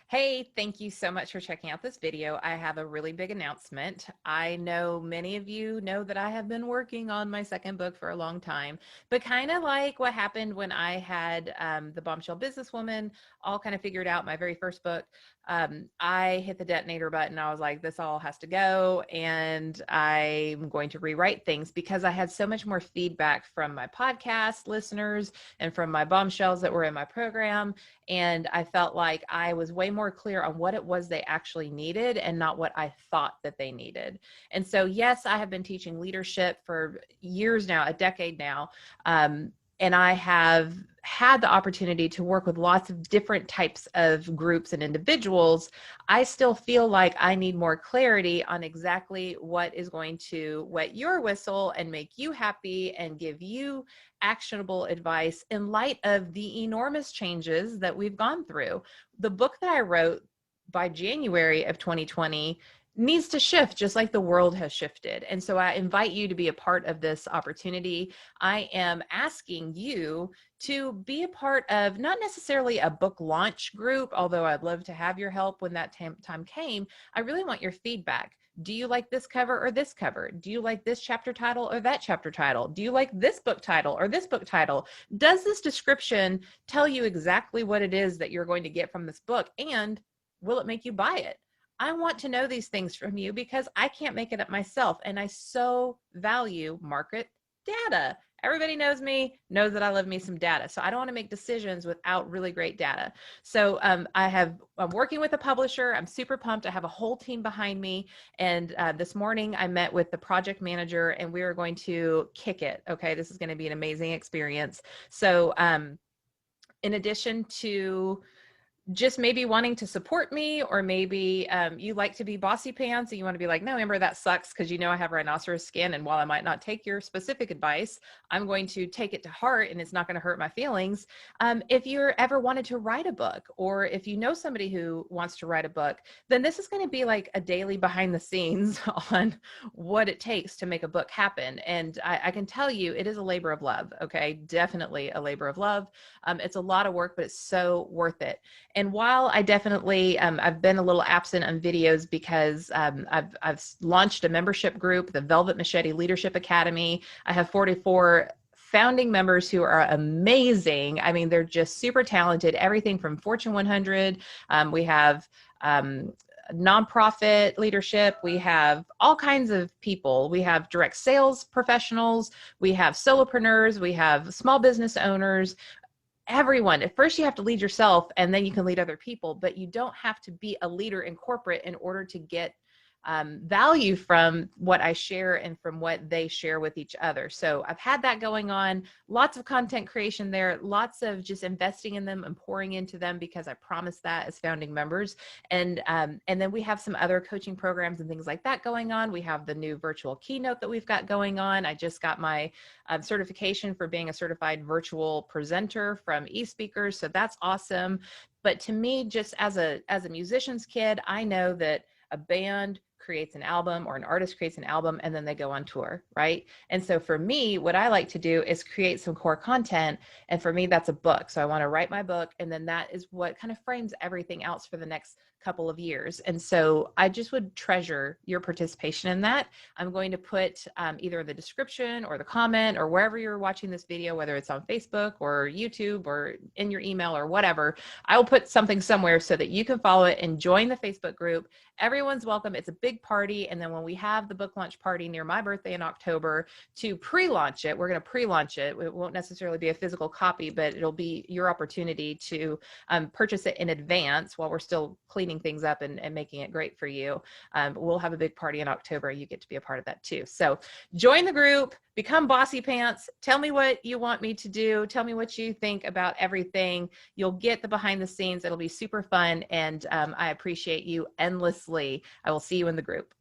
Hey, thank you so much for checking out this video. I have a really big announcement. I know many of you know that I have been working on my second book for a long time, but kind of like what happened when I had The Bombshell Businesswoman all kind of figured out my very first book. I hit the detonator button. I was like, this all has to go, and I'm going to rewrite things because I had so much more feedback from my podcast listeners and from my bombshells that were in my program. And I felt like I was way more clear on what it was they actually needed and not what I thought that they needed. And so, yes, I have been teaching leadership for years now, a decade now. And I have had the opportunity to work with lots of different types of groups and individuals. I still feel like I need more clarity on exactly what is going to wet your whistle and make you happy and give you actionable advice in light of the enormous changes that we've gone through. The book that I wrote by January of 2020 needs to shift just like the world has shifted. And so I invite you to be a part of this opportunity. I am asking you to be a part of not necessarily a book launch group, although I'd love to have your help when that time came. I really want your feedback. Do you like this cover or this cover? Do you like this chapter title or that chapter title? Do you like this book title or this book title? Does this description tell you exactly what it is that you're going to get from this book? And will it make you buy it? I want to know these things from you because I can't make it up myself. And I so value market data. Everybody knows me, knows that I love me some data. So I don't want to make decisions without really great data. So I'm working with a publisher. I'm super pumped. I have a whole team behind me. And this morning I met with the project manager and we are going to kick it. Okay. This is going to be an amazing experience. So in addition to just maybe wanting to support me, or maybe you like to be bossy pants and you want to be like, no, Amber, that sucks because you know I have rhinoceros skin, and while I might not take your specific advice, I'm going to take it to heart and it's not going to hurt my feelings. If you're ever wanted to write a book, or if you know somebody who wants to write a book, then this is going to be like a daily behind the scenes on what it takes to make a book happen. And I can tell you it is a labor of love. Okay, definitely a labor of love. It's a lot of work, but it's so worth it. And while I definitely, I've been a little absent on videos because I've launched a membership group, the Velvet Machete Leadership Academy. I have 44 founding members who are amazing. I mean, they're just super talented, everything from Fortune 100. We have nonprofit leadership. We have all kinds of people. We have direct sales professionals. We have solopreneurs. We have small business owners. Everyone. At first you have to lead yourself and then you can lead other people, but you don't have to be a leader in corporate in order to get value from what I share and from what they share with each other. So I've had that going on, lots of content creation there, lots of just investing in them and pouring into them because I promised that as founding members. And then we have some other coaching programs and things like that going on. We have the new virtual keynote that we've got going on. I just got my certification for being a certified virtual presenter from eSpeakers. So that's awesome. But to me, just as a musician's kid, I know that a band creates an album, or an artist creates an album, and then they go on tour, right? And so for me, what I like to do is create some core content. And for me, that's a book. So I want to write my book, and then that is what kind of frames everything else for the next couple of years. And so I just would treasure your participation in that. I'm going to put either the description or the comment or wherever you're watching this video, whether it's on Facebook or YouTube or in your email or whatever, I will put something somewhere so that you can follow it and join the Facebook group. Everyone's welcome. It's a big party. And then when we have the book launch party near my birthday in October to pre-launch it, we're going to pre-launch it. It won't necessarily be a physical copy, but it'll be your opportunity to purchase it in advance while we're still cleaning things up and making it great for you. We'll have a big party in October. You get to be a part of that too. So join the group, become bossy pants. Tell me what you want me to do. Tell me what you think about everything. You'll get the behind the scenes. It'll be super fun. And I appreciate you endlessly. I will see you in the group.